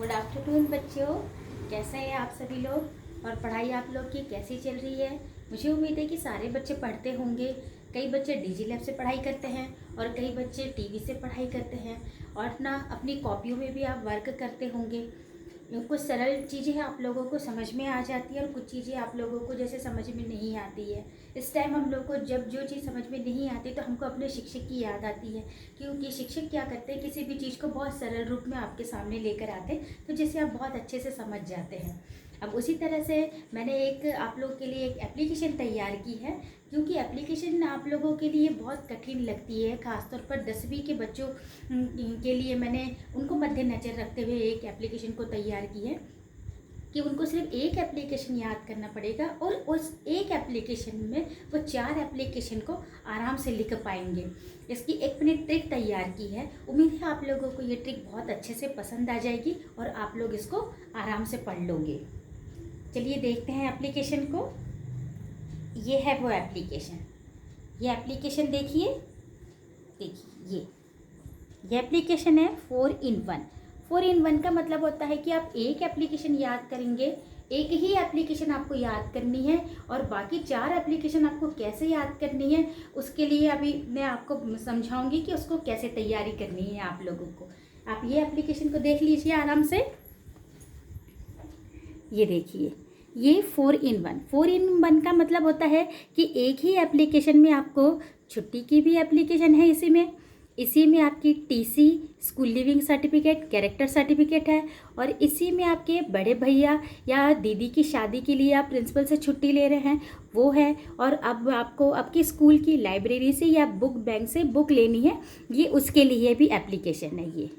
Good afternoon बच्चों, कैसे हैं आप सभी लोग और पढ़ाई आप लोग की कैसी चल रही है। मुझे उम्मीद है कि सारे बच्चे पढ़ते होंगे। कई बच्चे डिजी लैब से पढ़ाई करते हैं और कई बच्चे टीवी से पढ़ाई करते हैं और ना अपनी कॉपियों में भी आप वर्क करते होंगे। कुछ सरल चीज़ें आप लोगों को समझ में आ जाती है और कुछ चीज़ें आप लोगों को जैसे समझ में नहीं आती है। इस टाइम हम लोग को जब जो चीज़ समझ में नहीं आती तो हमको अपने शिक्षक की याद आती है, क्योंकि शिक्षक क्या करते हैं, किसी भी चीज़ को बहुत सरल रूप में आपके सामने लेकर आते हैं तो जिससे आप बहुत अच्छे से समझ जाते हैं। अब उसी तरह से मैंने एक आप लोग के लिए एक एप्लीकेशन तैयार की है, क्योंकि एप्लीकेशन आप लोगों के लिए बहुत कठिन लगती है, ख़ासतौर पर 10वीं के बच्चों के लिए मैंने उनको मद्देनज़र रखते हुए एक एप्लीकेशन को तैयार की है कि उनको सिर्फ एक एप्लीकेशन याद करना पड़ेगा और उस एक एप्लीकेशन में वो 4 एप्लीकेशन को आराम से लिख पाएंगे। इसकी एक मैंने ट्रिक तैयार की है। उम्मीद है आप लोगों को ये ट्रिक बहुत अच्छे से पसंद आ जाएगी और आप लोग इसको आराम से पढ़ लोगे। चलिए देखते हैं एप्लीकेशन को। ये है वो एप्लीकेशन। ये एप्लीकेशन देखिए ये एप्लीकेशन है 4-in-1। 4-in-1 का मतलब होता है कि आप एक एप्लीकेशन याद करेंगे, एक ही एप्लीकेशन आपको याद करनी है और बाकी 4 एप्लीकेशन आपको कैसे याद करनी है उसके लिए अभी मैं आपको समझाऊंगी कि उसको कैसे तैयारी करनी है आप लोगों को। आप ये एप्लीकेशन को देख लीजिए आराम से। ये देखिए, ये 4-in-1। 4-in-1 का मतलब होता है कि एक ही एप्लीकेशन में आपको छुट्टी की भी एप्लीकेशन है, इसी में आपकी TC, school leaving certificate, character certificate है और इसी में आपके बड़े भैया या दीदी की शादी के लिए आप प्रिंसिपल से छुट्टी ले रहे हैं वो है। और अब आपको आपके स्कूल की लाइब्रेरी से या बुक बैंक से बुक लेनी है, ये उसके लिए भी एप्लीकेशन है। ये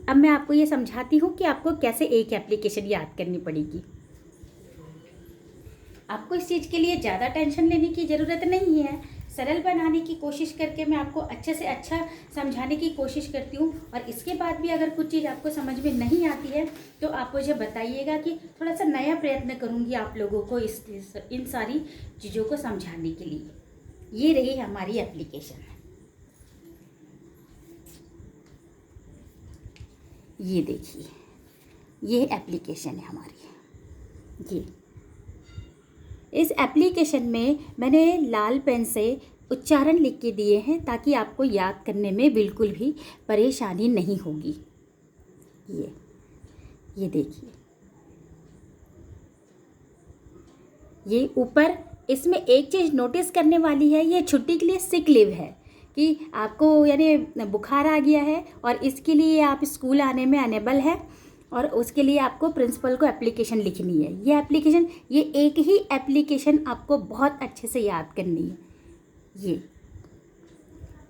अब मैं आपको ये समझाती हूँ कि आपको कैसे एक एप्लीकेशन याद करनी पड़ेगी। आपको इस चीज़ के लिए ज़्यादा टेंशन लेने की ज़रूरत नहीं है। सरल बनाने की कोशिश करके मैं आपको अच्छे से अच्छा समझाने की कोशिश करती हूँ और इसके बाद भी अगर कुछ चीज़ आपको समझ में नहीं आती है तो आप मुझे बताइएगा कि थोड़ा सा नया प्रयत्न करूँगी आप लोगों को इन सारी चीज़ों को समझाने के लिए। ये रही हमारी एप्लीकेशन। ये देखिए, ये एप्लीकेशन है हमारी। ये इस एप्लीकेशन में मैंने लाल पेन से उच्चारण लिख के दिए हैं ताकि आपको याद करने में बिल्कुल भी परेशानी नहीं होगी। ये देखिए, ये ऊपर इसमें एक चीज़ नोटिस करने वाली है, ये छुट्टी के लिए सिक लीव है कि आपको यानी बुखार आ गया है और इसके लिए आप स्कूल आने में अनेबल है और उसके लिए आपको प्रिंसिपल को एप्लीकेशन लिखनी है। ये एप्लीकेशन, ये एक ही एप्लीकेशन आपको बहुत अच्छे से याद करनी है।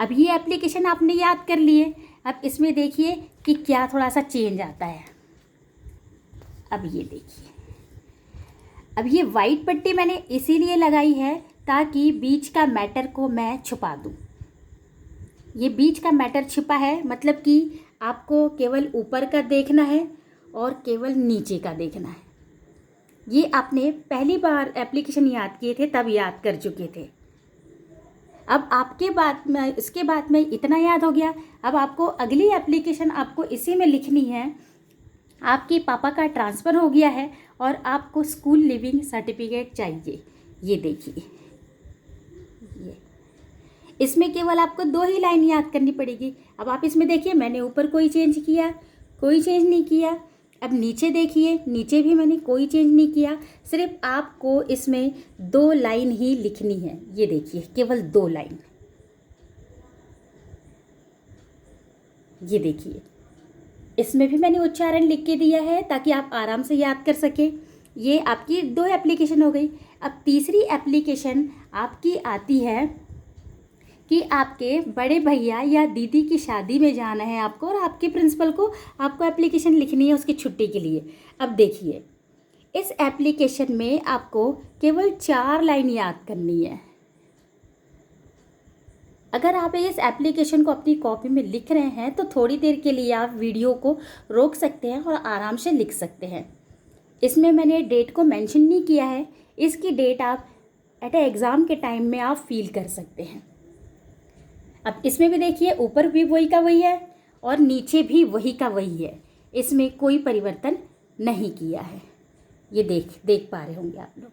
अब ये एप्लीकेशन आपने याद कर लिए। अब इसमें देखिए कि क्या थोड़ा सा चेंज आता है। अब ये देखिए, अब ये वाइट पट्टी मैंने इसीलिए लगाई है ताकि बीच का मैटर को मैं छुपा दूँ। ये बीच का मैटर छिपा है, मतलब कि आपको केवल ऊपर का देखना है और केवल नीचे का देखना है। ये आपने पहली बार एप्लीकेशन याद किए थे तब याद कर चुके थे। अब आपके बाद में इसके बाद में इतना याद हो गया। अब आपको अगली एप्लीकेशन आपको इसी में लिखनी है। आपके पापा का ट्रांसफ़र हो गया है और आपको स्कूल लिविंग सर्टिफिकेट चाहिए। ये देखिए, इसमें केवल आपको 2 ही लाइन याद करनी पड़ेगी। अब आप इसमें देखिए, मैंने ऊपर कोई चेंज किया, कोई चेंज नहीं किया। अब नीचे देखिए, नीचे भी मैंने कोई चेंज नहीं किया। सिर्फ आपको इसमें 2 लाइन ही लिखनी है। ये देखिए, केवल 2 लाइन। ये देखिए, इसमें भी मैंने उच्चारण लिख के दिया है ताकि आप आराम से याद कर सकें। ये आपकी 2 एप्लीकेशन हो गई। अब तीसरी एप्लीकेशन आपकी आती है कि आपके बड़े भैया या दीदी की शादी में जाना है आपको और आपके प्रिंसिपल को आपको एप्लीकेशन लिखनी है उसकी छुट्टी के लिए। अब देखिए, इस एप्लीकेशन में आपको केवल 4 लाइन याद करनी है। अगर आप इस एप्लीकेशन को अपनी कॉपी में लिख रहे हैं तो थोड़ी देर के लिए आप वीडियो को रोक सकते हैं और आराम से लिख सकते हैं। इसमें मैंने डेट को मेंशन नहीं किया है, इसकी डेट आप एट एग्ज़ाम के टाइम में आप फील कर सकते हैं। अब इसमें भी देखिए, ऊपर भी वही का वही है और नीचे भी वही का वही है, इसमें कोई परिवर्तन नहीं किया है। ये देख पा रहे होंगे आप लोग।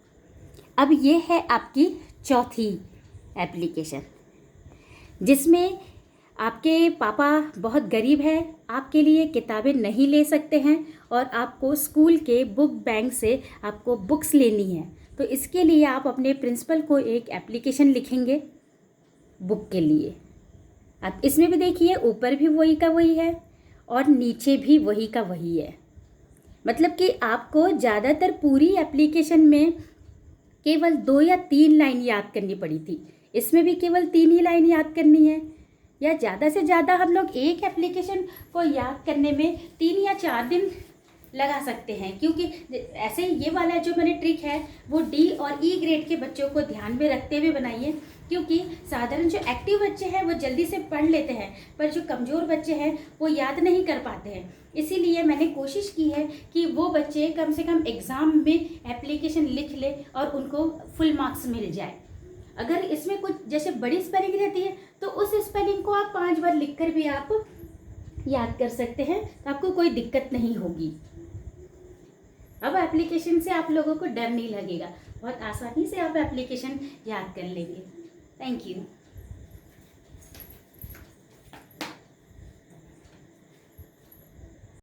अब ये है आपकी चौथी एप्लीकेशन, जिसमें आपके पापा बहुत गरीब है, आपके लिए किताबें नहीं ले सकते हैं और आपको स्कूल के बुक बैंक से आपको बुक्स लेनी है। तो इसके लिए आप अपने प्रिंसिपल को एक एप्लीकेशन लिखेंगे बुक के लिए। आप इसमें भी देखिए, ऊपर भी वही का वही है और नीचे भी वही का वही है। मतलब कि आपको ज़्यादातर पूरी एप्लीकेशन में केवल 2 या 3 लाइन याद करनी पड़ी थी, इसमें भी केवल 3 ही लाइन याद करनी है। या ज़्यादा से ज़्यादा हम लोग एक एप्लीकेशन को याद करने में 3 या 4 दिन लगा सकते हैं, क्योंकि ऐसे ये वाला जो मैंने ट्रिक है वो डी और ई ग्रेड के बच्चों को ध्यान में रखते हुए बनाइए, क्योंकि साधारण जो एक्टिव बच्चे हैं वो जल्दी से पढ़ लेते हैं, पर जो कमज़ोर बच्चे हैं वो याद नहीं कर पाते हैं। इसीलिए मैंने कोशिश की है कि वो बच्चे कम से कम एग्ज़ाम में एप्लीकेशन लिख ले और उनको फुल मार्क्स मिल जाए। अगर इसमें कुछ जैसे बड़ी स्पेलिंग रहती है तो उस स्पेलिंग को आप 5 बार लिखकर भी आप याद कर सकते हैं, तो आपको कोई दिक्कत नहीं होगी। अब एप्लीकेशन से आप लोगों को डर नहीं लगेगा, बहुत आसानी से आप एप्लीकेशन याद कर लेंगे। Thank you.